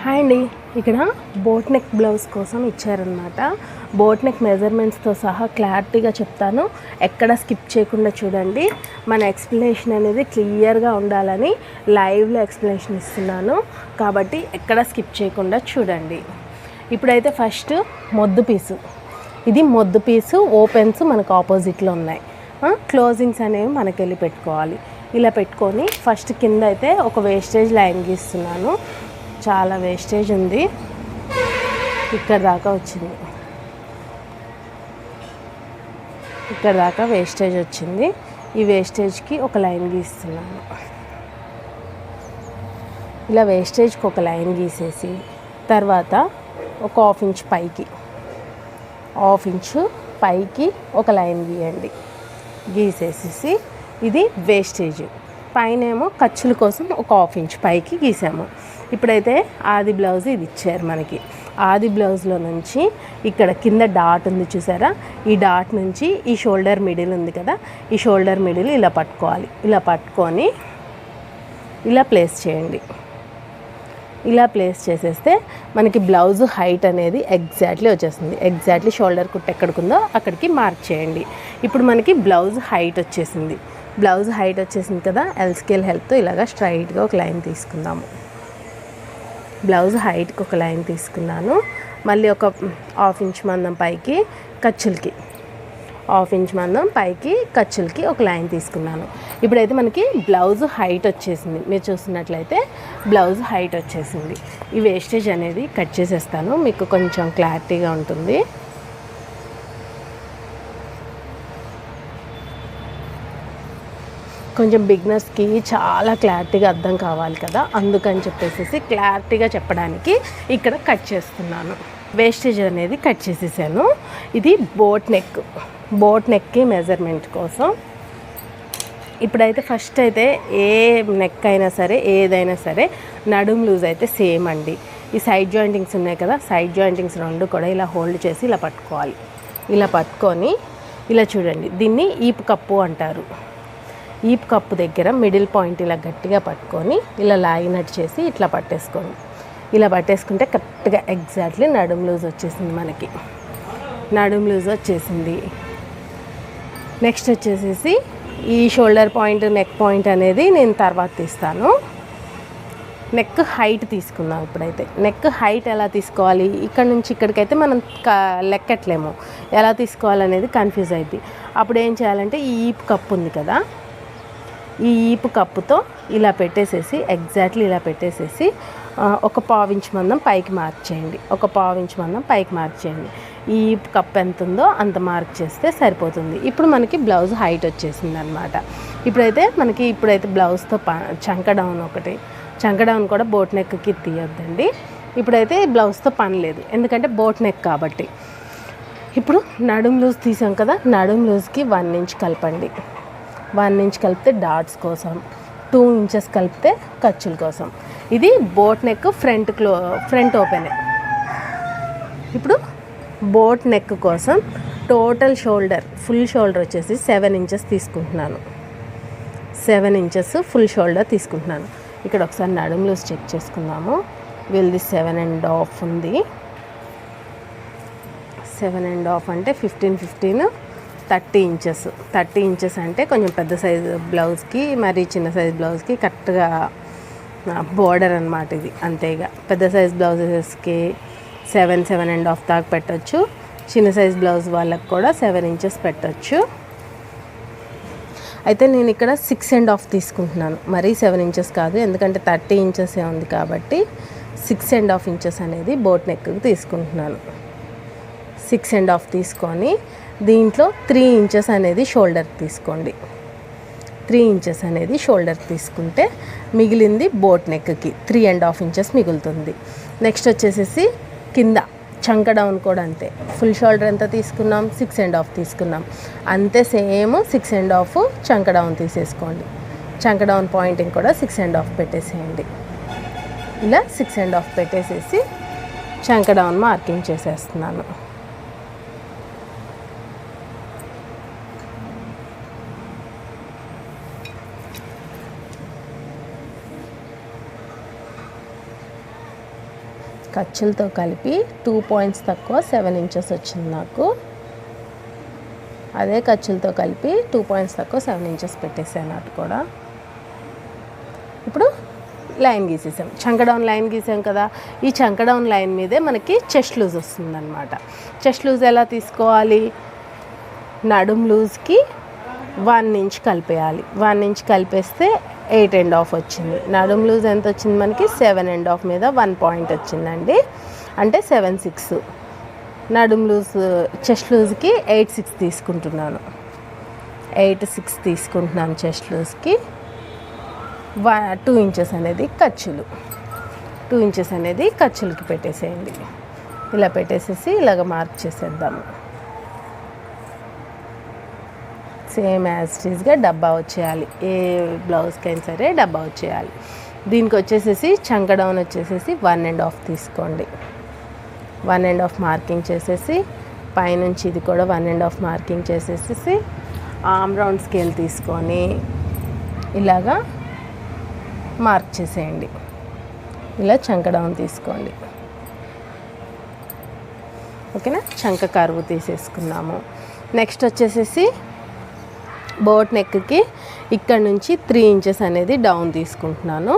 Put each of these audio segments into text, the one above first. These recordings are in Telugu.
హాయ్ అండి. ఇక్కడ బోట్ నెక్ బ్లౌజ్ కోసం ఇచ్చారనమాట. బోట్ నెక్ మెజర్మెంట్స్తో సహా క్లారిటీగా చెప్తాను, ఎక్కడ స్కిప్ చేయకుండా చూడండి. మన ఎక్స్ప్లెనేషన్ అనేది క్లియర్గా ఉండాలని లైవ్లో ఎక్స్ప్లెనేషన్ ఇస్తున్నాను, కాబట్టి ఎక్కడ స్కిప్ చేయకుండా చూడండి. ఇప్పుడైతే ఫస్ట్ మొద్దు పీసు, ఇది మొద్దు పీసు. ఓపెన్స్ మనకు ఆపోజిట్లో ఉన్నాయి, క్లోజింగ్స్ అనేవి మనకి వెళ్ళి పెట్టుకోవాలి. ఇలా పెట్టుకొని ఫస్ట్ కింద అయితే ఒక వేస్టేజ్ లైన్ గీస్తున్నాను. చాలా వేస్టేజ్ ఉంది, ఇక్కడ దాకా వచ్చింది, ఇక్కడ దాకా వేస్టేజ్ వచ్చింది. ఈ వేస్టేజ్కి ఒక లైన్ గీస్తున్నాను. ఇలా వేస్టేజ్కి ఒక లైన్ గీసేసి తర్వాత ఒక హాఫ్ ఇంచ్ పైకి ఒక లైన్ గీయండి. గీసేసి ఇది వేస్టేజ్, పైన ఏమో ఖర్చుల కోసం ఒక హాఫ్ ఇంచ్ పైకి గీసాము. ఇప్పుడైతే ఆది బ్లౌజ్ ఇది ఇచ్చారు మనకి. ఆది బ్లౌజ్లో నుంచి ఇక్కడ కింద డాట్ ఉంది చూసారా, ఈ డాట్ నుంచి ఈ షోల్డర్ మిడిల్ ఉంది కదా, ఈ షోల్డర్ మిడిల్ ఇలా పట్టుకోవాలి. ఇలా పట్టుకొని ఇలా ప్లేస్ చేయండి. ఇలా ప్లేస్ చేసేస్తే మనకి బ్లౌజ్ హైట్ అనేది ఎగ్జాక్ట్లీ వచ్చేస్తుంది. ఎగ్జాక్ట్లీ షోల్డర్ కుట్టు ఎక్కడికుందో అక్కడికి మార్క్ చేయండి. ఇప్పుడు మనకి బ్లౌజ్ హైట్ వచ్చేసింది. బ్లౌజ్ హైట్ వచ్చేసింది కదా, ఎల్ స్కేల్ హెల్ప్తో ఇలాగా స్ట్రైట్గా ఒక లైన్ తీసుకుందాము. బ్లౌజ్ హైట్కి ఒక లైన్ తీసుకున్నాను. మళ్ళీ ఒక హాఫ్ ఇంచ్ మందం పైకి ఖర్చులకి, హాఫ్ ఇంచ్ మందం పైకి ఖర్చులకి ఒక లైన్ తీసుకున్నాను. ఇప్పుడైతే మనకి బ్లౌజ్ హైట్ వచ్చేసింది. మీరు చూస్తున్నట్లయితే బ్లౌజ్ హైట్ వచ్చేసింది. ఈ వేస్టేజ్ అనేది కట్ చేసేస్తాను, మీకు కొంచెం క్లారిటీగా ఉంటుంది. కొంచెం బిగినర్స్కి చాలా క్లారిటీగా అర్థం కావాలి కదా, అందుకని చెప్పేసి క్లారిటీగా చెప్పడానికి ఇక్కడ కట్ చేస్తున్నాను. వేస్టేజ్ అనేది కట్ చేసేసాను. ఇది బోట్ నెక్కి మెజర్మెంట్ కోసం. ఇప్పుడైతే ఫస్ట్ అయితే ఏ నెక్ అయినా సరే, ఏదైనా సరే నడుము లూజ్ అయితే సేమ్ అండి. ఈ సైడ్ జాయింటింగ్స్ ఉన్నాయి కదా, సైడ్ జాయింటింగ్స్ రెండు కూడా ఇలా హోల్డ్ చేసి ఇలా పట్టుకోవాలి. ఇలా పట్టుకొని ఇలా చూడండి, దీన్ని ఈపు కప్పు అంటారు. ఈప్ కప్పు దగ్గర మిడిల్ పాయింట్ ఇలా గట్టిగా పట్టుకొని ఇలా లాగినట్టు చేసి ఇట్లా పట్టేసుకోండి. ఇలా పట్టేసుకుంటే కరెక్ట్గా ఎగ్జాక్ట్లీ నడుము లూజ్ వచ్చేసింది. మనకి నడుము లూజ్ వచ్చేసింది. నెక్స్ట్ వచ్చేసేసి ఈ షోల్డర్ పాయింట్, నెక్ పాయింట్ అనేది నేను తర్వాత తీస్తాను. నెక్ హైట్ తీసుకుందాం. ఇప్పుడైతే నెక్ హైట్ ఎలా తీసుకోవాలి, ఇక్కడ నుంచి ఇక్కడికైతే మనం లెక్కట్లేము, ఎలా తీసుకోవాలనేది కన్ఫ్యూజ్ అయింది. అప్పుడు ఏం చేయాలంటే ఈ ఈప్ కప్పు ఉంది కదా, ఈ ఈపు కప్పుతో ఇలా పెట్టేసేసి ఎగ్జాక్ట్లీ ఇలా పెట్టేసేసి ఒక పావించ్ మందం పైకి మార్క్ చేయండి. ఒక పావించ్ మందం పైకి మార్క్ చేయండి. ఈ ఈపు కప్పు ఎంత ఉందో అంత మార్క్ చేస్తే సరిపోతుంది. ఇప్పుడు మనకి బ్లౌజ్ హైట్ వచ్చేసింది అనమాట. ఇప్పుడైతే బ్లౌజ్తో చంక డౌన్ కూడా బోట్ నెక్కి తీయొద్దండి. ఇప్పుడైతే బ్లౌజ్తో పని లేదు, ఎందుకంటే బోట్ నెక్ కాబట్టి. ఇప్పుడు నడుము లూజ్ తీసాం కదా, నడుము లూజ్కి 1 ఇంచ్ కలపండి. 1 ఇంచ్ కలిపితే డాట్స్ కోసం, 2 ఇంచెస్ కలిపితే ఖర్చుల కోసం. ఇది బోట్ నెక్ ఫ్రంట్ ఓపెన్. ఇప్పుడు బోట్ నెక్ కోసం టోటల్ ఫుల్ షోల్డర్ వచ్చేసి 7 ఇంచెస్ తీసుకుంటున్నాను. 7 ఇంచెస్ ఫుల్ షోల్డర్ తీసుకుంటున్నాను. ఇక్కడ ఒకసారి నడుము లూజ్ చెక్ చేసుకుందాము. వీళ్ళది 7.5 ఉంది. 7.5 అంటే 15 30 ఇంచెస్. 30 ఇంచెస్ అంటే కొంచెం పెద్ద సైజు బ్లౌజ్కి, మరి చిన్న సైజు బ్లౌజ్కి కరెక్ట్గా బోర్డర్ అనమాట ఇది. అంతేగా పెద్ద సైజ్ బ్లౌజెస్కి 7.5 దాకా పెట్టచ్చు. చిన్న సైజ్ బ్లౌజ్ వాళ్ళకి కూడా 7 ఇంచెస్ పెట్టచ్చు. అయితే నేను ఇక్కడ 6.5 తీసుకుంటున్నాను, మరీ 7 ఇంచెస్ కాదు, ఎందుకంటే 30 ఇంచెస్ ఉంది కాబట్టి 6.5 ఇంచెస్ అనేది బోట్ నెక్కి తీసుకుంటున్నాను. 6.5 తీసుకొని దీంట్లో 3 ఇంచెస్ అనేది షోల్డర్ తీసుకోండి. 3 ఇంచెస్ అనేది షోల్డర్ తీసుకుంటే మిగిలింది బోట్ నెక్కి 3.5 ఇంచెస్ మిగులుతుంది. నెక్స్ట్ వచ్చేసేసి కింద చంక డౌన్ కూడా అంతే. ఫుల్ షోల్డర్ ఎంత తీసుకున్నాం, 6.5 తీసుకున్నాం. అంతే సేమ్ 6.5 చంక డౌన్ తీసేసుకోండి. చంక డౌన్ పాయింటింగ్ కూడా 6.5 పెట్టేసేయండి. ఇలా 6.5 పెట్టేసేసి చంక డౌన్ మార్కింగ్ చేసేస్తున్నాను. ఖర్చులతో కలిపి 2 పాయింట్స్ తక్కువ 7 ఇంచెస్ వచ్చింది నాకు. అదే ఖర్చులతో కలిపి 2 పాయింట్స్ తక్కువ 7 ఇంచెస్ పెట్టేసాను అటు కూడా. ఇప్పుడు లైన్ గీసేసాం, చంక డౌన్ లైన్ గీసాం కదా. ఈ చంక డౌన్ లైన్ మీదే మనకి చెస్ట్ లూజ్ వస్తుందన్నమాట. చెస్ట్ లూజ్ ఎలా తీసుకోవాలి? నడుం లూజ్కి 1 ఇంచ్ కలిపేయాలి. 1 ఇంచ్ కలిపేస్తే 8.5 వచ్చింది. నడుం లూజ్ ఎంత వచ్చింది మనకి? 7.5 మీద 1 పాయింట్ వచ్చిందండి, అంటే 7.6. నడుం లూజ్ చెస్ట్ లూజ్కి 8.6 తీసుకుంటున్నాను. 8.6 తీసుకుంటున్నాను చెస్ట్ లూజ్కి. 2 ఇంచెస్ అనేది ఖర్చులు. 2 ఇంచెస్ అనేది ఖర్చులకి పెట్టేసేయండి. ఇలా పెట్టేసేసి ఇలాగ మార్క్ చేసేద్దాము. సేమ్ యాజ్ టీజ్గా డబ్బా వచ్చేయాలి. ఏ బ్లౌజ్కి అయినా సరే డబ్బా వచ్చేయాలి. దీనికి వచ్చేసేసి చంక డౌన్ వచ్చేసేసి 1.5 తీసుకోండి. 1.5 మార్కింగ్ చేసేసి పైనుంచి ఇది కూడా 1.5 మార్కింగ్ చేసేసి ఆర్మ్ రౌండ్ స్కేల్ తీసుకొని ఇలాగా మార్క్ చేసేయండి. ఇలా చంక డౌన్ తీసుకోండి. ఓకేనా? చంక కరువు తీసేసుకున్నాము. నెక్స్ట్ వచ్చేసేసి బోట్ నెక్కి ఇక్కడ నుంచి 3 ఇంచెస్ అనేది డౌన్ తీసుకుంటున్నాను.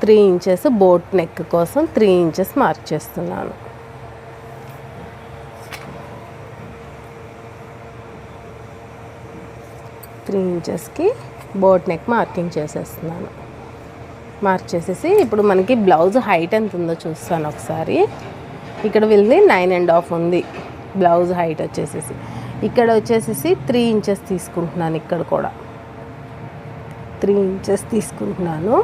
3 ఇంచెస్ బోట్ నెక్ కోసం 3 ఇంచెస్ మార్క్ చేస్తున్నాను. త్రీ ఇంచెస్కి బోట్ నెక్ మార్కింగ్ చేసేస్తున్నాను. మార్క్ చేసేసి ఇప్పుడు మనకి బ్లౌజ్ హైట్ ఎంత ఉందో చూస్తాను ఒకసారి. ఇక్కడ వీళ్ళది 9.5 ఉంది బ్లౌజ్ హైట్ వచ్చేసేసి. ఇక్కడ వచ్చేసేసి 3 ఇంచెస్ తీసుకుంటున్నాను. ఇక్కడ కూడా 3 ఇంచెస్ తీసుకుంటున్నాను.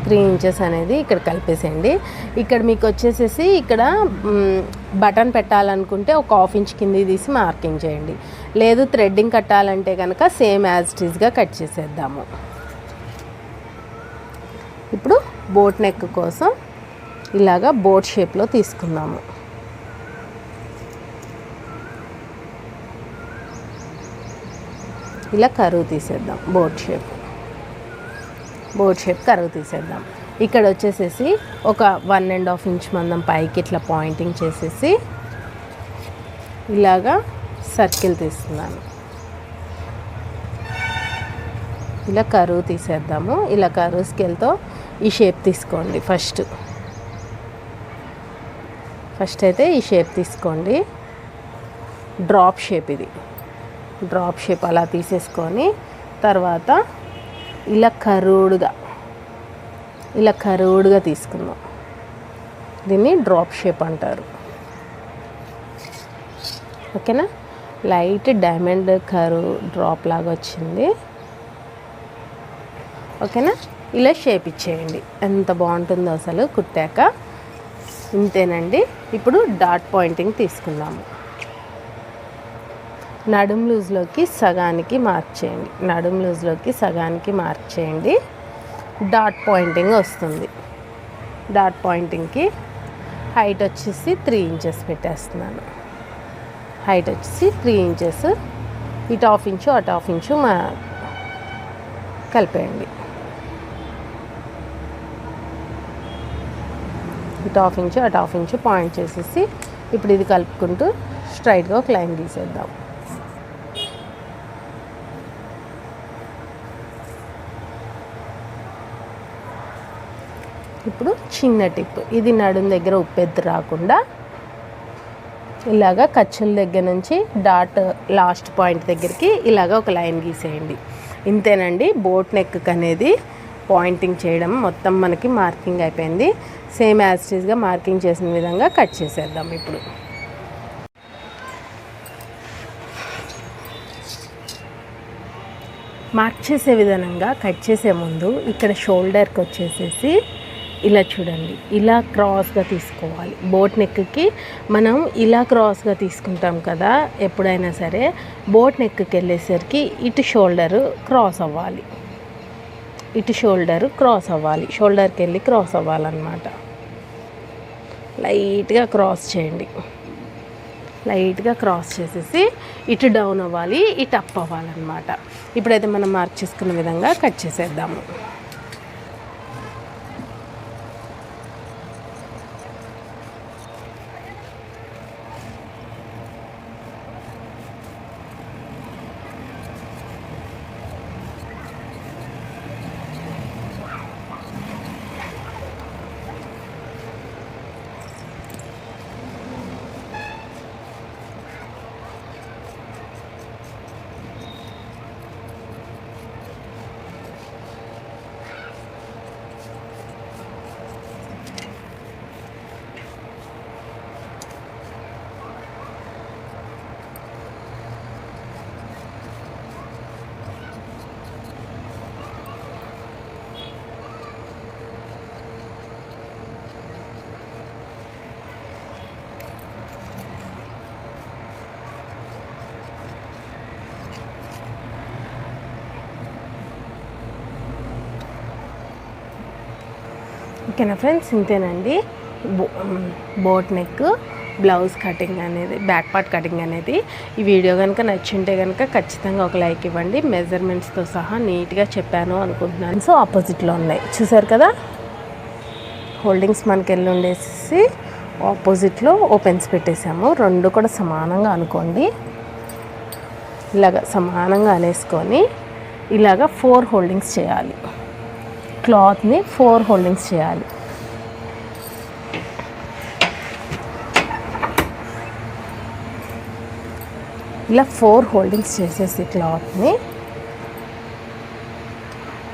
త్రీ ఇంచెస్ అనేది ఇక్కడ కలిపేసేయండి. ఇక్కడ మీకు వచ్చేసేసి ఇక్కడ బటన్ పెట్టాలనుకుంటే ఒక 1/2 ఇంచ్ కింద తీసి మార్కింగ్ చేయండి. లేదు థ్రెడ్డింగ్ కట్టాలంటే కనుక సేమ్ యాజ్ టీజ్గా కట్ చేసేద్దాము. ఇప్పుడు బోట్ నెక్ కోసం ఇలాగా బోట్ షేప్లో తీసుకుందాము. ఇలా కరువు తీసేద్దాం. బోట్ షేప్ కరువు తీసేద్దాం. ఇక్కడ వచ్చేసేసి ఒక 1.5 ఇంచ్ మందం పైకి ఇట్లా పాయింటింగ్ చేసేసి ఇలాగా సర్కిల్ తీస్తున్నాను. ఇలా కరువు తీసేద్దాము. ఇలా కరువు స్కేల్తో ఈ షేప్ తీసుకోండి. ఫస్ట్ అయితే ఈ షేప్ తీసుకోండి. డ్రాప్ షేప్, ఇది డ్రాప్ షేప్ అలా తీసేసుకొని తర్వాత ఇలా కరువుడుగా తీసుకుందాం. దీన్ని డ్రాప్ షేప్ అంటారు. ఓకేనా? లైట్ డైమండ్ కరువు డ్రాప్ లాగా వచ్చింది. ఓకేనా? ఇలా షేప్ ఇచ్చేయండి. ఎంత బాగుంటుందో అసలు కుట్టాక. ఇంతేనండి. ఇప్పుడు డాట్ పాయింటింగ్ తీసుకుందాము. నడుం లూజ్లోకి సగానికి మార్క్ చేయండి. డాట్ పాయింటింగ్ వస్తుంది. డాట్ పాయింటింగ్కి హైట్ వచ్చేసి 3 ఇంచెస్ పెట్టేస్తున్నాను. హైట్ వచ్చేసి 3 ఇంచెస్. ఇటు 1/2 ఇంచు అటు 1/2 ఇంచు కలిపేయండి. ఇటు 1/2 ఇంచు అటు 1/2 ఇంచు పాయింట్ చేసేసి ఇప్పుడు ఇది కలుపుకుంటూ స్ట్రైట్గా ఒక లైన్ గీసేద్దాం. ఇప్పుడు చిన్న టిప్, ఇది నడుం దగ్గర ఉప్పెత్తు రాకుండా ఇలాగా ఖర్చుల దగ్గర నుంచి డాట్ లాస్ట్ పాయింట్ దగ్గరికి ఇలాగ ఒక లైన్ గీసేయండి. ఇంతేనండి. బోట్ నెక్ అనేది పాయింటింగ్ చేయడం మొత్తం మనకి మార్కింగ్ అయిపోయింది. సేమ్ యాజ్ టీజ్గా మార్కింగ్ చేసిన విధంగా కట్ చేసేద్దాం. ఇప్పుడు మార్క్ చేసే విధానంగా కట్ చేసే ముందు ఇక్కడ షోల్డర్కి వచ్చేసేసి ఇలా చూడండి, ఇలా క్రాస్గా తీసుకోవాలి. బోట్ నెక్కి మనం ఇలా క్రాస్గా తీసుకుంటాం కదా ఎప్పుడైనా సరే. బోట్ నెక్కి వెళ్ళేసరికి ఇటు షోల్డర్ క్రాస్ అవ్వాలి. షోల్డర్కి వెళ్ళి క్రాస్ అవ్వాలన్నమాట. లైట్గా క్రాస్ చేయండి. లైట్గా క్రాస్ చేసేసి ఇటు డౌన్ అవ్వాలి, ఇటు అప్ అవ్వాలన్నమాట. ఇప్పుడైతే మనం మార్క్ చేసుకున్న విధంగా కట్ చేసేద్దాము. ఓకేనా ఫ్రెండ్స్, ఇంతేనండి. బోట్ నెక్ బ్లౌజ్ కటింగ్ అనేది, బ్యాక్ పార్ట్ కటింగ్ అనేది. ఈ వీడియో కనుక నచ్చింటే కనుక ఖచ్చితంగా ఒక లైక్ ఇవ్వండి. మెజర్మెంట్స్తో సహా నీట్గా చెప్పాను అనుకుంటున్నాను. సో ఆపోజిట్లో ఉన్నాయి చూసారు కదా, హోల్డింగ్స్ మనకి ఉండేసి ఆపోజిట్లో ఓపెన్స్ పెట్టేసాము. రెండు కూడా సమానంగా అనుకోండి. ఇలాగ సమానంగా అనేసుకొని ఇలాగ 4 హోల్డింగ్స్ చేయాలి. క్లాత్ని 4 హోల్డింగ్స్ చేయాలి. ఇలా 4 హోల్డింగ్స్ చేసేసి క్లాత్ని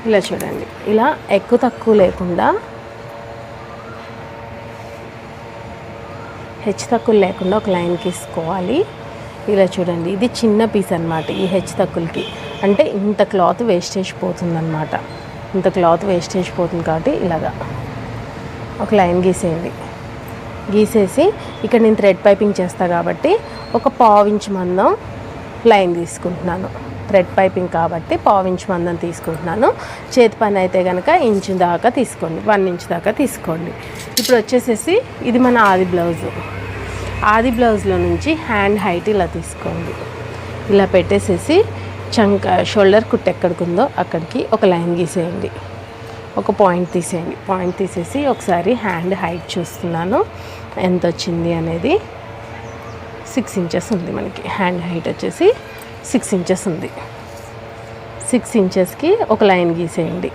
ఇలా చూడండి, ఇలా ఎక్కువ తక్కువ లేకుండా, హెచ్చు తక్కువ లేకుండా ఒక లైన్ గీసుకోవాలి. ఇలా చూడండి, ఇది చిన్న పీస్ అన్నమాట. ఈ హెచ్చు తక్కువకి అంటే ఇంత క్లాత్ వేస్టేజ్ పోతుందన్నమాట. ఇంత క్లాత్ వేస్టేజ్ పోతుంది కాబట్టి ఇలాగా ఒక లైన్ గీసేయండి. గీసేసి ఇక్కడ నేను థ్రెడ్ పైపింగ్ చేస్తాను కాబట్టి ఒక 1/4 ఇంచ్ మందం లైన్ తీసుకుంటున్నాను. థ్రెడ్ పైపింగ్ కాబట్టి 1/4 ఇంచ్ మందం తీసుకుంటున్నాను. చేతి పని అయితే కనుక ఇంచు దాకా తీసుకోండి, 1 ఇంచ్ దాకా తీసుకోండి. ఇప్పుడు వచ్చేసేసి ఇది మన ఆది బ్లౌజు. ఆది బ్లౌజ్లో నుంచి హ్యాండ్ హైట్ ఇలా తీసుకోండి. ఇలా పెట్టేసేసి షోల్డర్ కుట్టు ఎక్కడికి ఉందో అక్కడికి ఒక లైన్ గీసేయండి. ఒక పాయింట్ తీసేయండి. పాయింట్ తీసేసి ఒకసారి హ్యాండ్ హైట్ చూస్తున్నాను ఎంత వచ్చింది అనేది. 6 ఇంచెస్ ఉంది మనకి. హ్యాండ్ హైట్ వచ్చేసి 6 ఇంచెస్ ఉంది. 6 ఇంచెస్కి ఒక లైన్ గీసేయండి.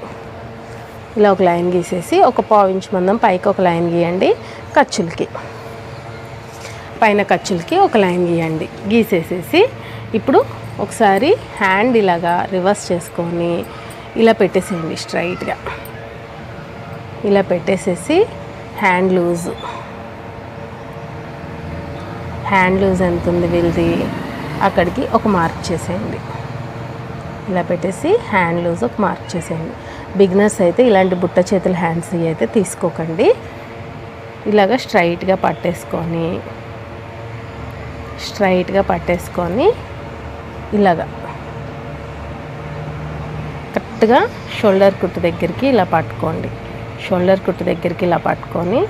ఇలా ఒక లైన్ గీసేసి ఒక 1/4 ఇంచ్ మందం పైకి ఒక లైన్ గీయండి. ఖర్చులకి పైన ఖర్చులకి ఒక లైన్ గీయండి. గీసేసేసి ఇప్పుడు ఒకసారి హ్యాండ్ ఇలాగా రివర్స్ చేసుకొని ఇలా పెట్టేసేయండి స్ట్రైట్గా. ఇలా పెట్టేసేసి హ్యాండ్ లూజ్ ఎంత ఉంది వీళ్ళది అక్కడికి ఒక మార్క్ చేసేయండి. ఇలా పెట్టేసి హ్యాండ్ లూజ్ ఒక మార్క్ చేసేయండి. బిగినర్స్ అయితే ఇలాంటి బుట్ట చేతుల హ్యాండ్స్ అయితే తీసుకోకండి. ఇలాగ స్ట్రైట్గా పట్టేసుకొని ఇలాగా కరెక్ట్గా షోల్డర్ కుట్టు దగ్గరికి ఇలా పట్టుకోండి. షోల్డర్ కుట్టు దగ్గరికి ఇలా పట్టుకొని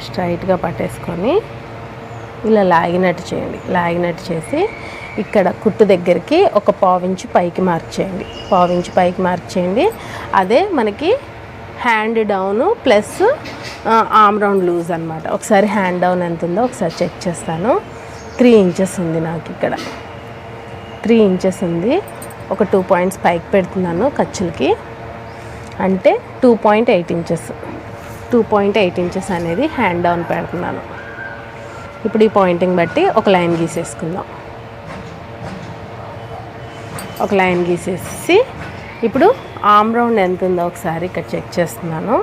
స్ట్రైట్గా పట్టేసుకొని ఇలా లాగినట్టు చేయండి. లాగినట్టు చేసి ఇక్కడ కుట్టు దగ్గరికి ఒక 1/4 ఇంచ్ పైకి మార్క్ చేయండి. 1/4 ఇంచ్ పైకి మార్క్ చేయండి. అదే మనకి hand down plus arm round loose అనమాట. ఒకసారి హ్యాండ్ డౌన్ ఎంత ఉందో ఒకసారి చెక్ చేస్తాను. 3 ఇంచెస్ ఉంది నాకు ఇక్కడ. 3 ఇంచెస్ ఉంది. ఒక 2 పాయింట్స్ పైకి పెడుతున్నాను ఖర్చులకి, అంటే 2.8 ఇంచెస్. 2.8 ఇంచెస్ అనేది హ్యాండ్ డౌన్ పెడుతున్నాను. ఇప్పుడు ఈ పాయింటింగ్ బట్టి ఒక లైన్ గీసేసుకుందాం. ఒక లైన్ గీసేసి ఇప్పుడు ఆర్మ్ రౌండ్ ఎంత ఉందో ఒకసారి ఇక్కడ చెక్ చేస్తున్నాను.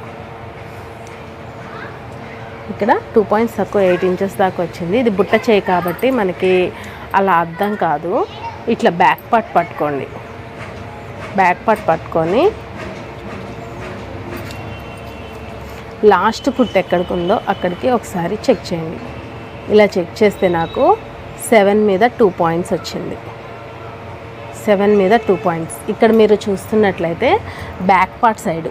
ఇక్కడ 2 పాయింట్స్ తక్కువ 8 ఇంచెస్ దాకా వచ్చింది. ఇది బుట్ట చేయి కాబట్టి మనకి అలా అర్థం కాదు. ఇట్లా బ్యాక్ పార్ట్ పట్టుకోండి. బ్యాక్ పార్ట్ పట్టుకొని లాస్ట్ కుట్టు ఎక్కడికి ఉందో అక్కడికి ఒకసారి చెక్ చేయండి. ఇలా చెక్ చేస్తే నాకు 7 మీద 2 పాయింట్స్ వచ్చింది. 7 మీద 2 పాయింట్స్. ఇక్కడ మీరు చూస్తున్నట్లయితే బ్యాక్ పార్ట్ సైడ్,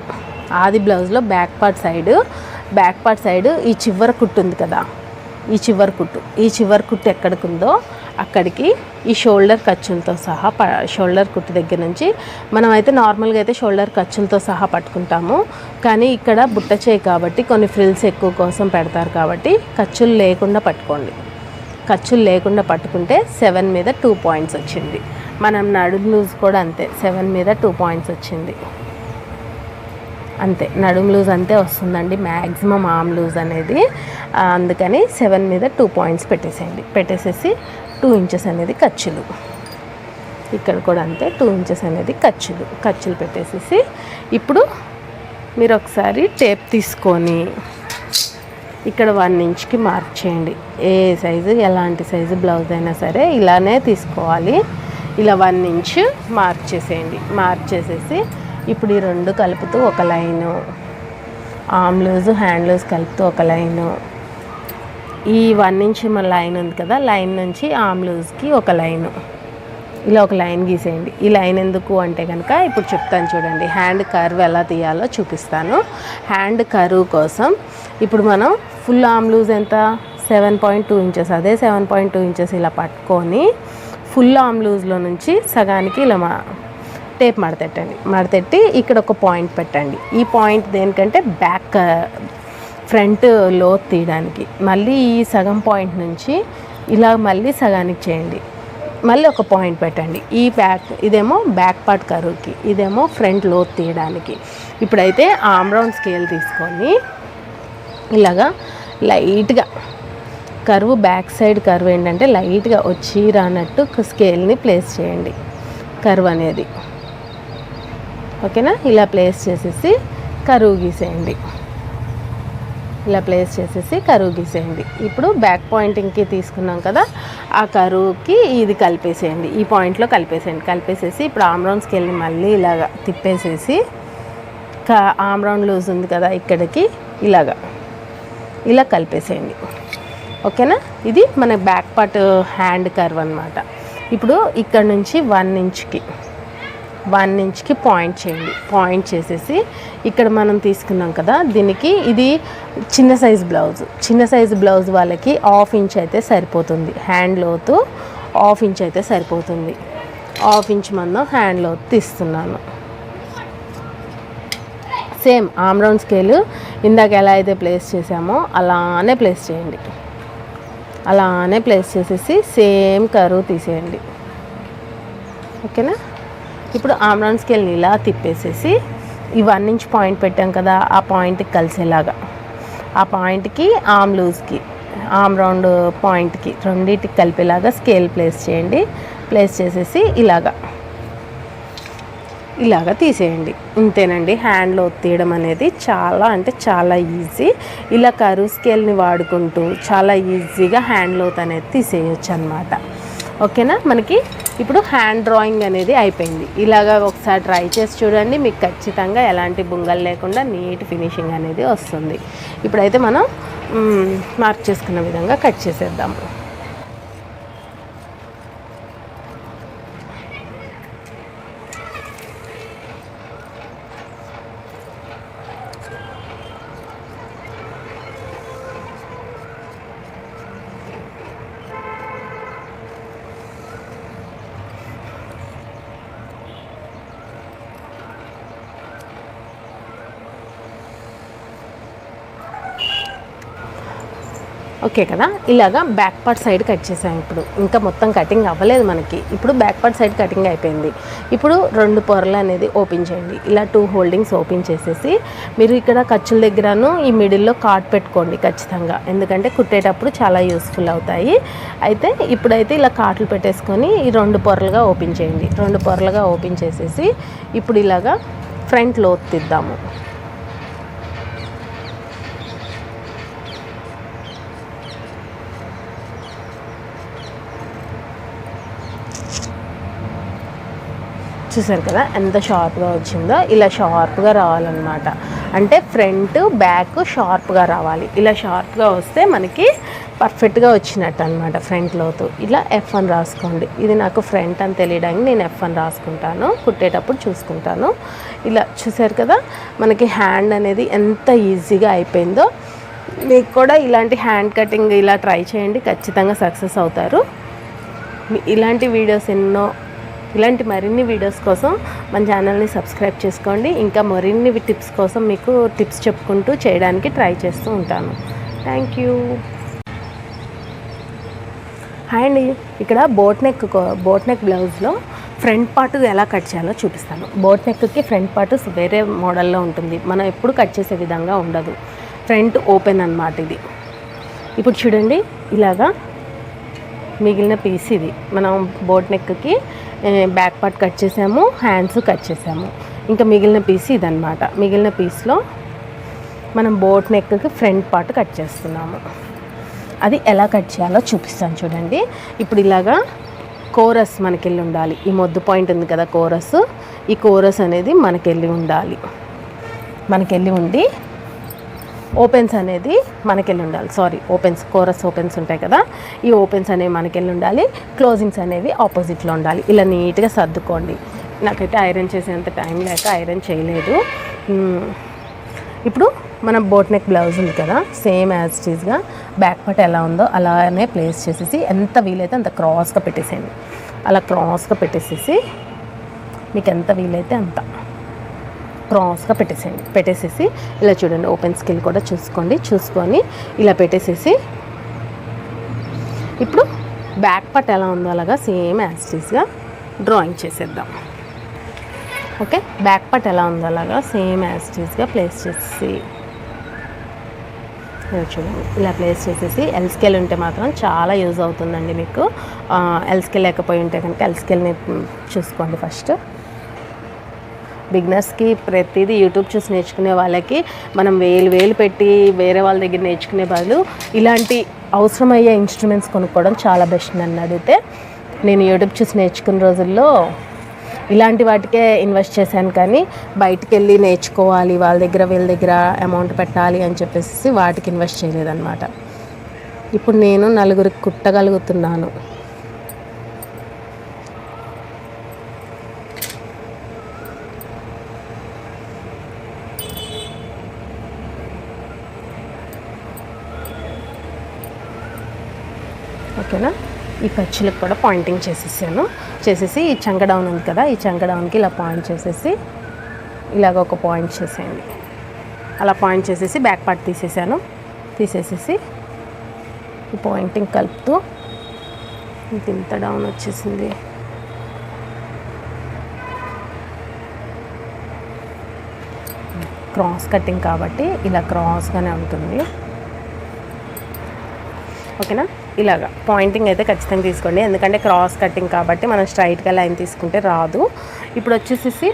ఆది బ్లౌజ్లో బ్యాక్ పార్ట్ సైడ్ ఈ చివర కుట్టు ఉంది కదా, ఈ చివరి కుట్టు ఎక్కడికి ఉందో అక్కడికి ఈ షోల్డర్ ఖర్చులతో సహా షోల్డర్ కుట్టు దగ్గర నుంచి మనమైతే నార్మల్గా అయితే షోల్డర్ ఖర్చులతో సహా పట్టుకుంటాము. కానీ ఇక్కడ బుట్ట చేయి కాబట్టి కొన్ని ఫ్రిల్స్ ఎక్కువ కోసం పెడతారు కాబట్టి ఖర్చులు లేకుండా పట్టుకోండి. ఖర్చులు లేకుండా పట్టుకుంటే 7 మీద 2 పాయింట్స్ వచ్చింది. మనం నడుము లూజ్ కూడా అంతే, 7 మీద 2 పాయింట్స్ వచ్చింది. అంతే, నడుము లూజ్ అంతే వస్తుందండి మ్యాక్సిమం ఆర్మ్ లూజ్ అనేది. అందుకని 7 మీద 2 పాయింట్స్ పెట్టేసేయండి. పెట్టేసేసి 2 ఇంచెస్ అనేది ఖర్చులు, ఇక్కడ కూడా అంతే 2 ఇంచెస్ అనేది ఖర్చులు పెట్టేసేసి ఇప్పుడు మీరు ఒకసారి టేప్ తీసుకొని ఇక్కడ 1 ఇంచ్కి మార్క్ చేయండి. ఏ సైజు ఎలాంటి సైజు బ్లౌజ్ అయినా సరే ఇలానే తీసుకోవాలి. ఇలా 1 ఇంచ్ మార్క్ చేసేయండి. మార్క్ చేసేసి ఇప్పుడు ఈ 2 కలుపుతూ ఒక line, arm loose hand loose కలుపుతూ ఒక లైను, ఈ 1 ఇంచ్ మన లైన్ ఉంది కదా, లైన్ నుంచి ఆర్మ్ లూజ్కి ఒక లైను, ఇలా ఒక లైన్ గీసేయండి. ఈ లైన్ ఎందుకు అంటే కనుక ఇప్పుడు చెప్తాను చూడండి, హ్యాండ్ కర్వ్ ఎలా తీయాలో చూపిస్తాను. హ్యాండ్ కర్వ్ కోసం ఇప్పుడు మనం ఫుల్ ఆర్మ్ లూజ్ ఎంత 7.2 ఇంచెస్, అదే 7.2 ఇంచెస్ ఇలా పట్టుకొని ఫుల్ ఆర్మ్ లూజ్లో నుంచి సగానికి ఇలా టేప్ మడతెట్టి ఇక్కడ ఒక పాయింట్ పెట్టండి. ఈ పాయింట్ దేనికంటే బ్యాక్ ఫ్రంట్ లోత్ తీయడానికి. మళ్ళీ ఈ సగం పాయింట్ నుంచి ఇలా మళ్ళీ సగానికి చేయండి. మళ్ళీ ఒక పాయింట్ పెట్టండి. ఈ ఇదేమో బ్యాక్ పార్ట్ కరువుకి, ఇదేమో ఫ్రంట్ లోత్ తీయడానికి. ఇప్పుడైతే ఆర్మ్ రౌండ్ స్కేల్ తీసుకొని ఇలాగా లైట్గా కర్వ్, బ్యాక్ సైడ్ కర్వ్ ఏంటంటే లైట్గా వచ్చి రానట్టు స్కేల్ని ప్లేస్ చేయండి. కర్వ్ అనేది ఓకేనా, ఇలా ప్లేస్ చేసేసి కరువు గీసేయండి. ఇప్పుడు బ్యాక్ పాయింటింగ్కి తీసుకున్నాం కదా, ఆ కరువుకి ఇది కలిపేసేయండి. ఈ పాయింట్లో కలిపేసేసి ఇప్పుడు ఆర్మ్ రౌండ్ స్కేల్ని మళ్ళీ ఇలాగా తిప్పేసేసి ఆర్మ్ రౌండ్ లూజ్ ఉంది కదా ఇక్కడికి ఇలా కలిపేసేయండి. ఓకేనా, ఇది మన బ్యాక్ పార్ట్ హ్యాండ్ కర్వ్ అనమాట. ఇప్పుడు ఇక్కడ నుంచి 1 ఇంచ్కి పాయింట్ చేయండి. పాయింట్ చేసేసి ఇక్కడ మనం తీసుకున్నాం కదా, దీనికి ఇది చిన్న సైజ్ బ్లౌజ్ వాళ్ళకి 1/2 ఇంచ్ అయితే సరిపోతుంది. హ్యాండ్ లోతు 1/2 ఇంచ్ అయితే సరిపోతుంది. 1/2 ఇంచ్ మందం హ్యాండ్ లోతు తీస్తున్నాను. సేమ్ ఆర్మ్ రౌండ్ స్కేల్ ఇందాక ఎలా అయితే ప్లేస్ చేసామో అలానే ప్లేస్ చేయండి. ప్లేస్ చేసేసి సేమ్ కరువు తీసేయండి. ఓకేనా, ఇప్పుడు ఆర్మ్ రౌండ్ స్కేల్ని ఇలా తిప్పేసేసి ఈ 1 ఇంచ్ పాయింట్ పెట్టాం కదా, ఆ పాయింట్కి కలిసేలాగా, ఆ పాయింట్కి ఆర్మ్ లూజ్కి ఆర్మ్ రౌండ్ పాయింట్కి రెండింటికి కలిపేలాగా స్కేల్ ప్లేస్ చేయండి. ప్లేస్ చేసేసి ఇలాగా తీసేయండి. ఇంతేనండి, హ్యాండ్లో తీయడం అనేది చాలా అంటే చాలా ఈజీ. ఇలా కరువు స్కేల్ని వాడుకుంటూ చాలా ఈజీగా హ్యాండ్ లోత్ అనేది తీసేయచ్చు అనమాట. ఓకేనా, మనకి ఇప్పుడు హ్యాండ్ డ్రాయింగ్ అనేది అయిపోయింది. ఇలాగా ఒకసారి ట్రై చేసి చూడండి, మీకు ఖచ్చితంగా ఎలాంటి బుంగలు లేకుండా నీట్ ఫినిషింగ్ అనేది వస్తుంది. ఇప్పుడైతే మనం మార్క్ చేసుకున్న విధంగా కట్ చేసేద్దాము. ఓకే కదా, ఇలాగా బ్యాక్ పార్ట్ సైడ్ కట్ చేసాం. ఇప్పుడు ఇంకా మొత్తం కటింగ్ అవ్వలేదు మనకి. ఇప్పుడు బ్యాక్ పార్ట్ సైడ్ కటింగ్ అయిపోయింది. ఇప్పుడు 2 పొరలు అనేది ఓపెన్ చేయండి. ఇలా 2 హోల్డింగ్స్ ఓపెన్ చేసేసి మీరు ఇక్కడ ఖర్చుల దగ్గరను ఈ మిడిల్లో కాట్ పెట్టుకోండి ఖచ్చితంగా, ఎందుకంటే కుట్టేటప్పుడు చాలా యూస్ఫుల్ అవుతాయి. అయితే ఇప్పుడైతే ఇలా కాట్లు పెట్టేసుకొని ఈ 2 పొరలుగా ఓపెన్ చేయండి. 2 పొరలుగా ఓపెన్ చేసేసి ఇప్పుడు ఇలాగా ఫ్రంట్ లోత్ తీద్దాము. చూసారు కదా ఎంత షార్ప్గా వచ్చిందో. ఇలా షార్ప్గా రావాలన్నమాట, అంటే ఫ్రంట్ బ్యాక్ షార్ప్గా రావాలి. ఇలా షార్ప్గా వస్తే మనకి పర్ఫెక్ట్గా వచ్చినట్టు అనమాట. ఫ్రంట్ లోతు ఇలా F1 రాసుకోండి. ఇది నాకు ఫ్రంట్ అని తెలియడానికి నేను F1 రాసుకుంటాను, కుట్టేటప్పుడు చూసుకుంటాను. ఇలా చూసారు కదా మనకి హ్యాండ్ అనేది ఎంత ఈజీగా అయిపోయిందో. మీకు కూడా ఇలాంటి హ్యాండ్ కటింగ్ ఇలా ట్రై చేయండి, ఖచ్చితంగా సక్సెస్ అవుతారు. ఇలాంటి వీడియోస్ ఇలాంటి మరిన్ని వీడియోస్ కోసం మన ఛానల్ని సబ్స్క్రైబ్ చేసుకోండి. ఇంకా మరిన్ని టిప్స్ కోసం మీకు టిప్స్ చెప్పుకుంటూ చేయడానికి ట్రై చేస్తూ ఉంటాను. Thank you. హాయ్ అండి, ఇక్కడ బోట్ నెక్ బ్లౌజ్లో ఫ్రంట్ పార్ట్ ఎలా కట్ చేయాలో చూపిస్తాను. బోట్ నెక్కి ఫ్రంట్ పార్ట్ వేరే మోడల్లో ఉంటుంది, మనం ఎప్పుడు కట్ చేసే విధంగా ఉండదు. ఫ్రంట్ ఓపెన్ అన్నమాట ఇది. ఇప్పుడు చూడండి, ఇలాగా మిగిలిన పీస్ ఇది. మనం బోట్ నెక్కి బ్యాక్ పార్ట్ కట్ చేసాము, హ్యాండ్స్ కట్ చేసాము. ఇంకా మిగిలిన పీస్ ఇదన్నమాట. మిగిలిన పీస్లో మనం బోట్ నెక్కి ఫ్రంట్ పార్ట్ కట్ చేస్తున్నాము. అది ఎలా కట్ చేయాలో చూపిస్తాను చూడండి. ఇప్పుడు ఇలాగా కోరస్ మనకెళ్ళి ఉండాలి. ఈ మొద్దు పాయింట్ ఉంది కదా కోరస్, ఈ కోరస్ అనేది మనకెళ్ళి ఉండాలి. మనకెళ్ళి ఉండి ఓపెన్స్ అనేది మనకెళ్ళి ఉండాలి. కోరస్ ఓపెన్స్ ఉంటాయి కదా, ఈ ఓపెన్స్ అనేవి మనకెళ్ళి ఉండాలి. క్లోజింగ్స్ అనేవి ఆపోజిట్లో ఉండాలి. ఇలా నీట్గా సర్దుకోండి. నాకైతే ఐరన్ చేసేంత టైం లేక ఐరన్ చేయలేదు. ఇప్పుడు మనం బోట్ నెక్ బ్లౌజ్ ఉంది కదా, సేమ్ యాజ్ టీజ్గా బ్యాక్ పార్ట్ ఎలా ఉందో అలానే ప్లేస్ చేసేసి ఎంత వీలైతే అంత క్రాస్గా పెట్టేసేయండి. అలా క్రాస్గా పెట్టేసేసి మీకు ఎంత వీలైతే అంత క్రాస్గా పెట్టేసేసి ఇలా చూడండి, ఓపెన్ స్కిల్ కూడా చూసుకొని ఇలా పెట్టేసేసి ఇప్పుడు బ్యాక్ పార్ట్ ఎలా ఉందో అలాగా సేమ్ యాజ్ టీజ్గా డ్రాయింగ్ చేసేద్దాం. ఓకే, బ్యాక్ పార్ట్ ఎలా ఉందో అలాగా సేమ్ యాజ్ టీజ్గా ప్లేస్ చేసి చూడండి, ఇలా ప్లేస్ చేసేసి ఎల్ స్కేల్ ఉంటే మాత్రం చాలా యూజ్ అవుతుందండి మీకు. ఎల్ స్కేల్ లేకపోయి ఉంటే కనుక ఎల్ స్కేల్ని చూసుకోండి. ఫస్ట్ బిగినర్స్కి ప్రతిదీ యూట్యూబ్ చూసి నేర్చుకునే వాళ్ళకి మనం వేలు పెట్టి వేరే వాళ్ళ దగ్గర నేర్చుకునే బదులు ఇలాంటి అవసరమయ్యే ఇన్స్ట్రుమెంట్స్ కొనుక్కోవడం చాలా బెస్ట్. నన్ను అడిగితే నేను యూట్యూబ్ చూసి నేర్చుకున్న రోజుల్లో ఇలాంటి వాటికే ఇన్వెస్ట్ చేశాను, కానీ బయటికి వెళ్ళి నేర్చుకోవాలి, వీళ్ళ దగ్గర అమౌంట్ పెట్టాలి అని చెప్పేసి వాటికి ఇన్వెస్ట్ చేయలేదన్నమాట. ఇప్పుడు నేను నలుగురికి కుట్టగలుగుతున్నాను. ఓకేనా, ఈ ఖర్చులకు కూడా పాయింటింగ్ చేసేసి ఈ చంక డౌన్ ఉంది కదా, ఈ చంక డౌన్కి ఇలా పాయింట్ చేసేసి ఇలాగ ఒక పాయింట్ చేసేయండి. అలా పాయింట్ చేసేసి బ్యాక్ పార్ట్ తీసేసేసి ఈ పాయింటింగ్ కలుపుతూ ఇంత డౌన్ వచ్చేసింది. క్రాస్ కటింగ్ కాబట్టి ఇలా క్రాస్గానే ఉంటుంది. ఓకేనా, ఇలాగా పాయింటింగ్ అయితే ఖచ్చితంగా తీసుకోండి, ఎందుకంటే క్రాస్ కటింగ్ కాబట్టి మనం స్ట్రైట్గా లైన్ తీసుకుంటే రాదు. ఇప్పుడు వచ్చేసేసి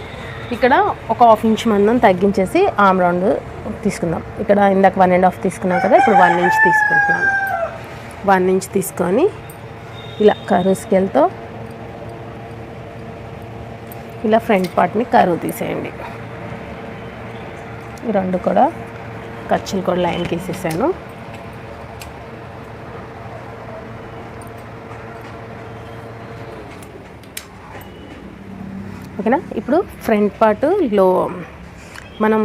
ఇక్కడ ఒక 1/2 ఇంచ్ మందం తగ్గించేసి ఆమ్ రౌండ్ తీసుకుందాం. ఇక్కడ ఇందాక 1.5 తీసుకున్నాం కదా, ఇప్పుడు 1 ఇంచ్ తీసుకుంటున్నాను. 1 ఇంచ్ తీసుకొని ఇలా కరువు స్కేల్తో ఇలా ఫ్రంట్ పార్ట్ని కరువు తీసేయండి. ఈ రెండు కూడా ఖర్చులు కూడా లైన్ గీసేసాను. ఓకేనా, ఇప్పుడు ఫ్రంట్ పార్ట్లో మనం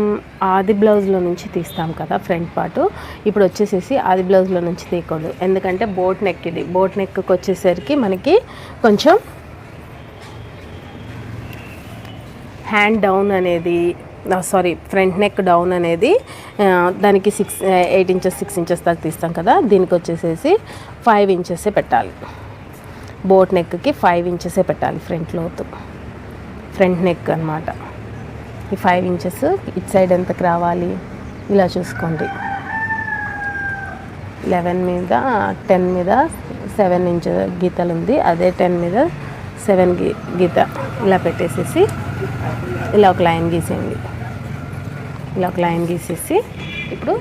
ఆది బ్లౌజ్లో నుంచి తీస్తాం కదా ఫ్రంట్ పార్ట్. ఇప్పుడు వచ్చేసేసి ఆది బ్లౌజ్లో నుంచి తీయకూడదు, ఎందుకంటే బోట్ నెక్ ఇది. బోట్ నెక్కి వచ్చేసరికి మనకి కొంచెం హ్యాండ్ డౌన్ అనేది ఫ్రంట్ నెక్ డౌన్ అనేది దానికి 8 ఇంచెస్ 6 ఇంచెస్ దాకా తీస్తాం కదా, దీనికి వచ్చేసేసి 5 ఇంచెసే పెట్టాలి. బోట్ నెక్కి 5 ఇంచెసే పెట్టాలి ఫ్రంట్ నెక్ అన్నమాట. ఈ 5 ఇంచెస్ ఇటు సైడ్ ఎంతకు రావాలి ఇలా చూసుకోండి. 11 మీద 10 మీద 7 ఇంచెస్ గీతలు ఉంది, అదే 10 మీద 7 గీత ఇలా పెట్టేసేసి ఇలా ఒక లైన్ గీసేయండి. ఇలా ఒక లైన్ గీసేసి ఇప్పుడు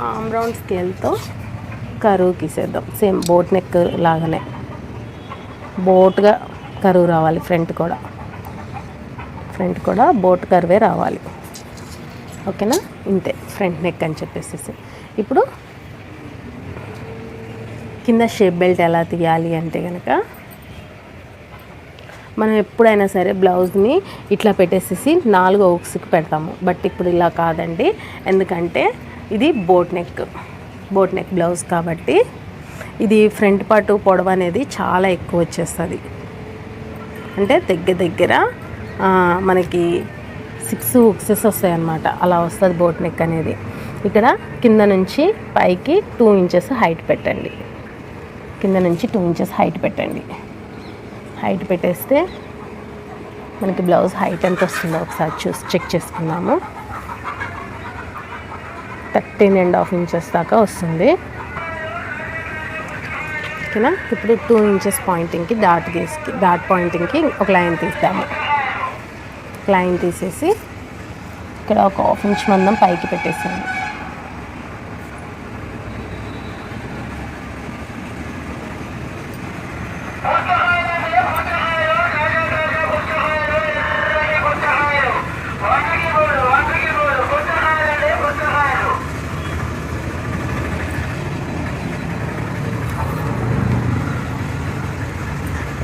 ఆమ్ రౌండ్ స్కేల్తో కరువు గీసేద్దాం. సేమ్ బోట్ నెక్ లాగానే బోట్గా కరువు రావాలి. ఫ్రంట్ కూడా బోట్ కర్వే రావాలి. ఓకేనా, ఇంతే ఫ్రంట్ నెక్ అని చెప్పేసి. ఇప్పుడు కింద షేప్ బెల్ట్ ఎలా తీయాలి అంటే కనుక మనం ఎప్పుడైనా సరే బ్లౌజ్ని ఇట్లా పెట్టేసేసి 4 హుక్స్కి పెడతాము, బట్ ఇప్పుడు ఇలా కాదండి, ఎందుకంటే ఇది boat neck. Boat neck blouse కాబట్టి ఇది ఫ్రంట్ పార్ట్ పొడవు అనేది చాలా ఎక్కువ వచ్చేస్తుంది. అంటే దగ్గర మనకి 6 హుక్సెస్ వస్తాయి అన్నమాట. అలా వస్తుంది బోట్ నెక్ అనేది. ఇక్కడ కింద నుంచి పైకి 2 ఇంచెస్ హైట్ పెట్టండి. కింద నుంచి 2 ఇంచెస్ హైట్ పెట్టండి. హైట్ పెట్టేస్తే మనకి బ్లౌజ్ హైట్ ఎంత వస్తుందో ఒకసారి చెక్ చేసుకుందాము. 13.5 ఇంచెస్ దాకా వస్తుంది. ఓకేనా. ఇప్పుడు 2 ఇంచెస్ పాయింటింగ్కి డాట్ పాయింటింగ్కి ఒక లైన్ తీస్తాము. లైన్ తీసేసి ఇక్కడ ఒక 1/2 ఇంచ్ మందం పైకి పెట్టేసాము.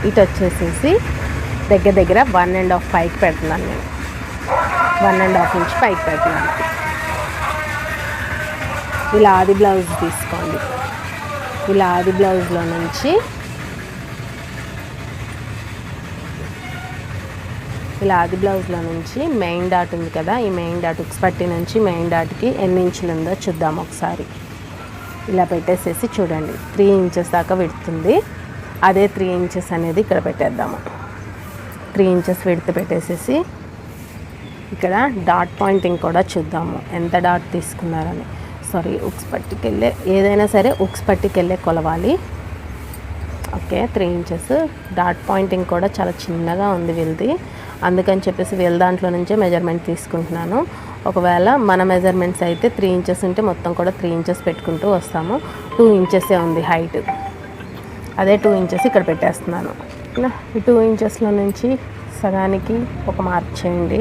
ఇటు వచ్చేసేసి దగ్గర 1.5 పైకి పెడుతున్నాను నేను. 1.5 ఇంచ్ పైకి పెడుతున్నాను. ఇలా ఆది బ్లౌజ్ తీసుకోండి. ఇలా ఆది బ్లౌజ్లో నుంచి మెయిన్ డాట్ ఉంది కదా, ఈ మెయిన్ డాట్ ఉక్స్ పట్టి నుంచి మెయిన్ డాట్కి ఎన్ని ఇంచులు ఉందో చూద్దాం ఒకసారి. ఇలా పెట్టేసేసి చూడండి 3 ఇంచెస్ దాకా పెడుతుంది. అదే 3 ఇంచెస్ అనేది ఇక్కడ పెట్టేద్దాము. 3 ఇంచెస్ విడ్త్ పెట్టేసేసి ఇక్కడ డాట్ పాయింటింగ్ కూడా చూద్దాము ఎంత డాట్ తీసుకున్నారని. ఉక్స్ పట్టికెళ్ళే ఏదైనా సరే ఉక్స్ పట్టికెళ్ళే కొలవాలి. Okay, 3 inches. డాట్ పాయింటింగ్ కూడా చాలా చిన్నగా ఉంది వీళ్ళది, అందుకని చెప్పేసి వీళ్ళ దాంట్లో నుంచే మెజర్మెంట్ తీసుకుంటున్నాను. ఒకవేళ మన మెజర్మెంట్స్ అయితే 3 ఇంచెస్ ఉంటే మొత్తం కూడా 3 ఇంచెస్ పెట్టుకుంటూ వస్తాము. 2 ఇంచెసే ఉంది హైట్, అదే 2 ఇంచెస్ ఇక్కడ పెట్టేస్తున్నాను. ఈ 2 ఇంచెస్లో నుంచి సగానికి ఒక మార్క్ చేయండి.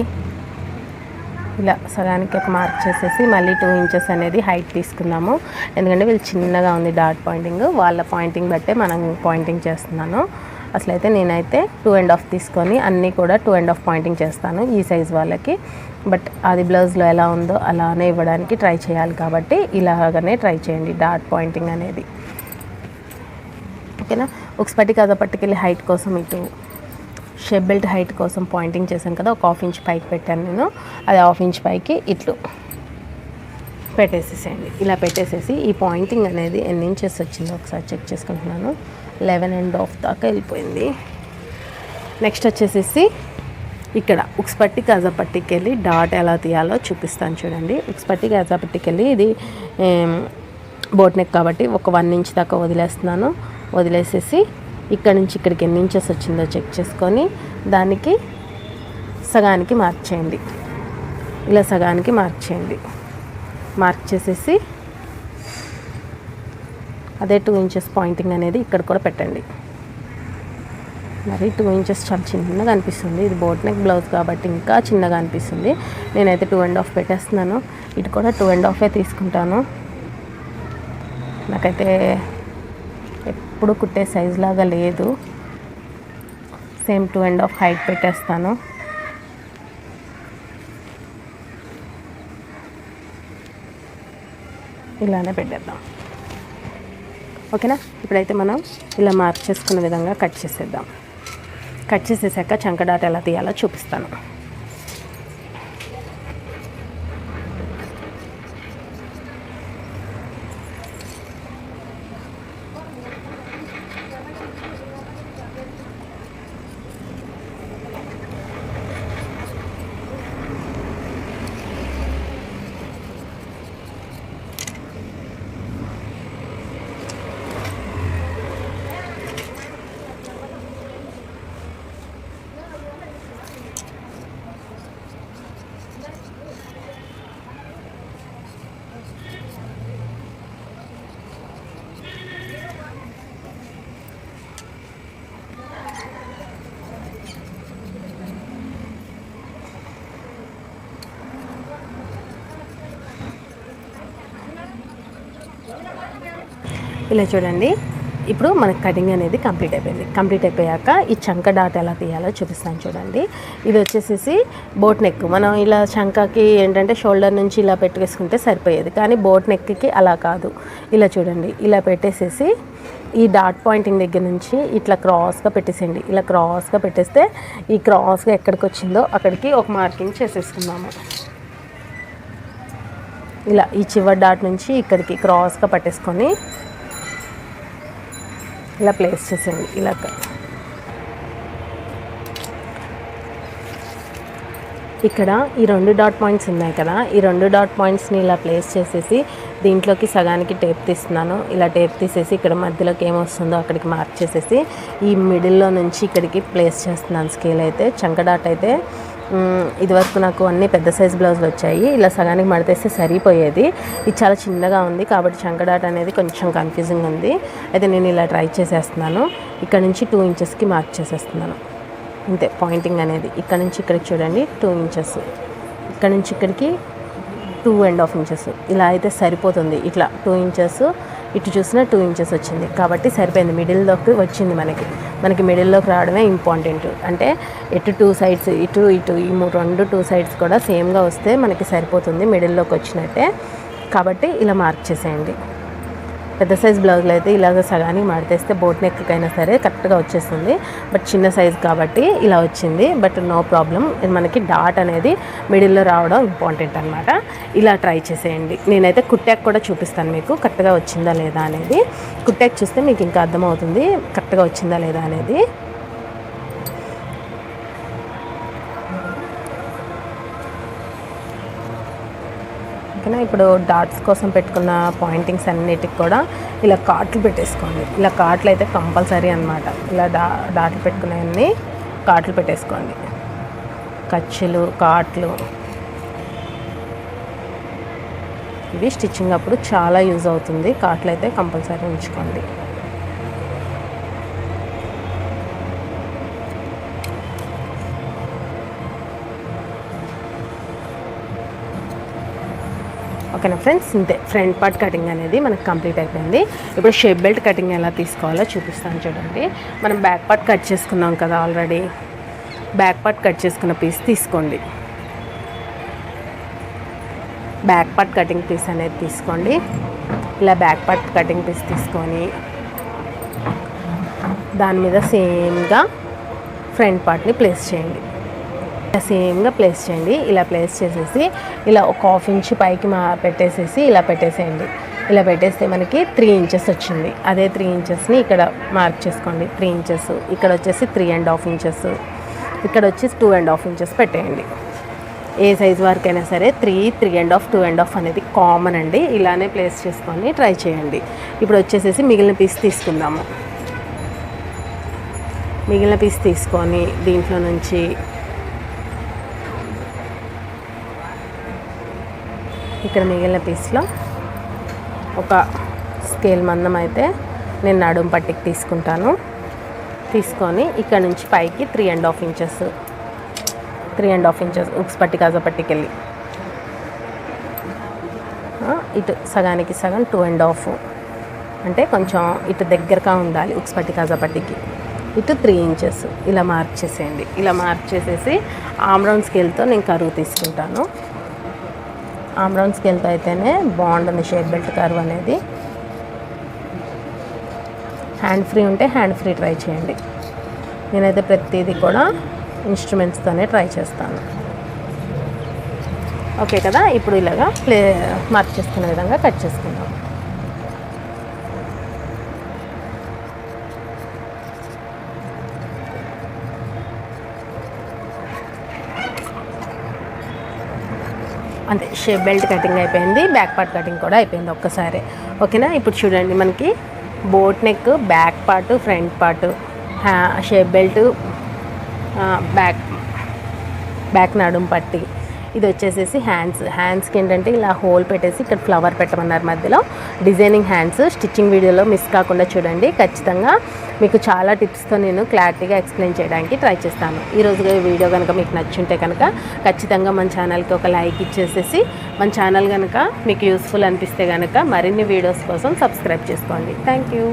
ఇలా సగానికి ఒక మార్క్ చేసేసి మళ్ళీ 2 ఇంచెస్ అనేది హైట్ తీసుకున్నాము. ఎందుకంటే వీళ్ళు చిన్నగా ఉంది డాట్ పాయింటింగ్, వాళ్ళ పాయింటింగ్ బట్టే మనం పాయింటింగ్ చేస్తున్నాను. అసలైతే నేనైతే 2.5 తీసుకొని అన్నీ కూడా 2.5 పాయింటింగ్ చేస్తాను ఈ సైజ్ వాళ్ళకి. బట్ అది బ్లౌజ్లో ఎలా ఉందో అలానే ఇవ్వడానికి ట్రై చేయాలి కాబట్టి ఇలాగనే ట్రై చేయండి డాట్ పాయింటింగ్ అనేది. ఓకేనా. ఉక్స్ పట్టి కదా పట్టుకెళ్ళి హైట్ కోసం ఇటు షేప్ బెల్ట్ హైట్ కోసం పాయింటింగ్ చేశాను కదా, ఒక 1/2 ఇంచ్ పైకి పెట్టాను నేను. అది 1/2 ఇంచ్ పైకి ఇట్లు పెట్టేసేసేయండి. ఇలా పెట్టేసేసి ఈ పాయింటింగ్ అనేది ఎన్ని ఇంచెస్ వచ్చిందో ఒకసారి చెక్ చేసుకుంటున్నాను. 11.5 దాకా వెళ్ళిపోయింది. నెక్స్ట్ వచ్చేసేసి ఇక్కడ ఉక్స్ పట్టి గజా పట్టికెళ్ళి డాట్ ఎలా తీయాలో చూపిస్తాను చూడండి. ఉక్స్ పట్టి గజా పట్టికెళ్ళి ఇది బోట్ నెక్ కాబట్టి ఒక 1 ఇంచ్ దాకా వదిలేస్తున్నాను. వదిలేసేసి ఇక్కడ నుంచి ఇక్కడికి ఎన్ని ఇంచెస్ వచ్చిందో చెక్ చేసుకొని దానికి సగానికి మార్క్ చేయండి. ఇలా సగానికి మార్క్ చేయండి. మార్క్ చేసేసి అదే 2 ఇంచెస్ పాయింటింగ్ అనేది ఇక్కడ కూడా పెట్టండి. మరి 2 ఇంచెస్ చాలా చిన్నగా అనిపిస్తుంది, ఇది బోట్ నెక్ బ్లౌజ్ కాబట్టి ఇంకా చిన్నగా అనిపిస్తుంది. నేనైతే 2.5 పెట్టేస్తున్నాను. ఇటు కూడా 2.5 తీసుకుంటాను. నాకైతే ఎప్పుడు కుట్టే సైజ్ లాగా లేదు. సేమ్ 2.5 హైట్ పెట్టేస్తాను. ఇలానే పెట్టేద్దాం. ఓకేనా. ఇప్పుడైతే మనం ఇలా మార్క్ చేసుకున్న విధంగా కట్ చేసేద్దాం. కట్ చేసేసాక చంక డాట్ ఎలా తీయాలో చూపిస్తాను. ఇలా చూడండి, ఇప్పుడు మనకి కటింగ్ అనేది కంప్లీట్ అయిపోయింది. కంప్లీట్ అయిపోయాక ఈ చంక డాట్ ఎలా తీయాలో చూపిస్తాను చూడండి. ఇది వచ్చేసేసి బోట్ నెక్. మనం ఇలా చంకకి ఏంటంటే షోల్డర్ నుంచి ఇలా పెట్టుకేసుకుంటే సరిపోయేది, కానీ బోట్ నెక్కి అలా కాదు. ఇలా చూడండి, ఇలా పెట్టేసేసి ఈ డాట్ పాయింటింగ్ దగ్గర నుంచి ఇట్లా క్రాస్గా పెట్టేసేయండి. ఇలా క్రాస్గా పెట్టేస్తే ఈ క్రాస్గా ఎక్కడికి వచ్చిందో అక్కడికి ఒక మార్కింగ్ చేసేసుకున్నాము. ఇలా ఈ చివరి డాట్ నుంచి ఇక్కడికి క్రాస్గా పట్టేసుకొని ఇలా ప్లేస్ చేసేయండి. ఇలా ఇక్కడ ఈ 2 డాట్ పాయింట్స్ ఉన్నాయి కదా, ఈ 2 డాట్ పాయింట్స్ని ఇలా ప్లేస్ చేసేసి దీంట్లోకి సగానికి టేప్ తీస్తున్నాను. ఇలా టేప్ తీసేసి ఇక్కడ మధ్యలోకి ఏమొస్తుందో అక్కడికి మార్క్ చేసేసి ఈ మిడిల్లో నుంచి ఇక్కడికి ప్లేస్ చేస్తున్నాను. స్కేల్ అయితే చంక డాట్ అయితే ఇదివరకు నాకు అన్ని పెద్ద సైజ్ బ్లౌజులు వచ్చాయి. ఇలా సగానికి మడతేస్తే సరిపోయేది. ఇది చాలా చిన్నగా ఉంది కాబట్టి చంక డాట్ అనేది కొంచెం కన్ఫ్యూజింగ్ ఉంది. అయితే నేను ఇలా ట్రై చేసేస్తున్నాను. ఇక్కడ నుంచి 2 ఇంచెస్కి మార్క్ చేసేస్తున్నాను. అంతే పాయింటింగ్ అనేది. ఇక్కడ నుంచి ఇక్కడికి చూడండి 2 ఇంచెస్, ఇక్కడ నుంచి ఇక్కడికి 2.5 ఇంచెస్. ఇలా అయితే సరిపోతుంది. ఇట్లా 2 ఇంచెస్, ఇటు చూసినా 2 ఇంచెస్ వచ్చింది కాబట్టి సరిపోయింది. మిడిల్లోకి వచ్చింది. మనకి మిడిల్లోకి రావడమే ఇంపార్టెంట్. అంటే ఇటు 2 సైడ్స్, ఇటు ఈ 2 సైడ్స్ కూడా సేమ్గా వస్తే మనకి సరిపోతుంది మిడిల్లోకి వచ్చినట్టే. కాబట్టి ఇలా మార్క్ చేసేయండి. పెద్ద సైజ్ బ్లౌజులు అయితే ఇలాగ సగానికి మడతేస్తే బోట్ నెక్కైనా సరే కరెక్ట్గా వచ్చేస్తుంది. బట్ చిన్న సైజ్ కాబట్టి ఇలా వచ్చింది. బట్ నో ప్రాబ్లం, మనకి డాట్ అనేది మిడిల్లో రావడం ఇంపార్టెంట్ అనమాట. ఇలా ట్రై చేసేయండి. నేనైతే కుట్టాక్ కూడా చూపిస్తాను మీకు కరెక్ట్గా వచ్చిందా లేదా అనేది. కుట్టాక్ చూస్తే మీకు ఇంకా అర్థమవుతుంది కరెక్ట్గా వచ్చిందా లేదా అనేది. ఓకేనా. ఇప్పుడు డాట్స్ కోసం పెట్టుకున్న పాయింటింగ్స్ అన్నిటికి కూడా ఇలా కాట్లు పెట్టేసుకోండి. ఇలా కాట్లు అయితే కంపల్సరీ అనమాట. ఇలా డాట్లు పెట్టుకునేవన్నీ కాట్లు పెట్టేసుకోండి. ఖర్చులు, కాట్లు ఇవి స్టిచ్చింగ్ అప్పుడు చాలా యూజ్ అవుతుంది. కాట్లు అయితే కంపల్సరీ ఉంచుకోండి. ఓకేనా ఫ్రెండ్స్, ఇంతే ఫ్రంట్ పార్ట్ కటింగ్ అనేది మనకు కంప్లీట్ అయిపోయింది. ఇప్పుడు షేప్ బెల్ట్ కటింగ్ ఎలా తీసుకోవాలో చూపిస్తాను చూడండి. మనం బ్యాక్ పార్ట్ కట్ చేసుకున్నాం కదా ఆల్రెడీ. బ్యాక్ పార్ట్ కట్ చేసుకున్న పీస్ తీసుకోండి. బ్యాక్ పార్ట్ కటింగ్ పీస్ అనేది తీసుకోండి. ఇలా బ్యాక్ పార్ట్ కటింగ్ పీస్ తీసుకొని దాని మీద సేమ్గా ఫ్రంట్ పార్ట్ని ప్లేస్ చేయండి. సేమ్గా ప్లేస్ చేయండి. ఇలా ప్లేస్ చేసేసి ఇలా ఒక 1/2 ఇంచ్ పైకి పెట్టేసేసి ఇలా పెట్టేసేయండి. ఇలా పెట్టేస్తే మనకి 3 ఇంచెస్ వచ్చింది. అదే 3 ఇంచెస్ని ఇక్కడ మార్క్ చేసుకోండి. 3 ఇంచెస్, ఇక్కడ వచ్చేసి 3.5 ఇంచెస్, ఇక్కడ వచ్చేసి 2.5 ఇంచెస్ పెట్టేయండి. ఏ సైజ్ వరకైనా సరే 3, 3.5, 2.5 అనేది కామన్ అండి. ఇలానే ప్లేస్ చేసుకొని ట్రై చేయండి. ఇప్పుడు వచ్చేసేసి మిగిలిన పీస్ తీసుకుందాము. మిగిలిన పీస్ తీసుకొని దీంట్లో నుంచి ఇక్కడ మిగిలిన పీస్లో ఒక స్కేల్ మందం అయితే నేను నడుం పట్టికి తీసుకుంటాను. తీసుకొని ఇక్కడ నుంచి పైకి 3.5 ఇంచెస్, 3.5 ఇంచెస్ ఉక్స్ పట్టి కాజా పట్టికి వెళ్ళి ఇటు సగానికి సగం 2.5 అంటే కొంచెం ఇటు దగ్గరగా ఉండాలి ఉక్స్ పట్టి కాజా పట్టికి. ఇటు 3 ఇంచెస్ ఇలా మార్క్ చేసేయండి. ఇలా మార్క్ చేసేసి ఆమ్ రౌండ్ స్కేల్తో నేను కరువు తీసుకుంటాను. ఆమ్ రౌండ్ స్కేల్తో అయితేనే బాగుంటుంది షేప్ బెల్ట్ కర్వ్ అనేది. హ్యాండ్ ఫ్రీ ఉంటే హ్యాండ్ ఫ్రీ ట్రై చేయండి. నేనైతే ప్రతిదీ కూడా ఇన్స్ట్రుమెంట్స్తోనే ట్రై చేస్తాను. ఓకే కదా. ఇప్పుడు ఇలాగా మార్క్ చేసుకునే విధంగా కట్ చేసుకుందాం. అంతే, షేప్ బెల్ట్ కటింగ్ అయిపోయింది. బ్యాక్ పార్ట్ కటింగ్ కూడా అయిపోయింది ఒక్కసారి. ఓకేనా. ఇప్పుడు చూడండి, మనకి boat neck, back part, front part, shape belt, back నడుం పట్టి, ఇది వచ్చేసేసి హ్యాండ్స్కి ఏంటంటే ఇలా హోల్ పెట్టేసి ఇక్కడ ఫ్లవర్ పెట్టమన్నారు మధ్యలో. డిజైనింగ్ హ్యాండ్స్ స్టిచ్చింగ్ వీడియోలో మిస్ కాకుండా చూడండి. ఖచ్చితంగా మీకు చాలా టిప్స్తో నేను క్లారిటీగా ఎక్స్ప్లెయిన్ చేయడానికి ట్రై చేస్తాను. ఈరోజు వీడియో కనుక మీకు నచ్చుంటే కనుక ఖచ్చితంగా మన ఛానల్కి ఒక లైక్ ఇచ్చేసేసి, మన ఛానల్ కనుక మీకు యూస్ఫుల్ అనిపిస్తే కనుక మరిన్ని వీడియోస్ కోసం సబ్స్క్రైబ్ చేసుకోండి. Thank you.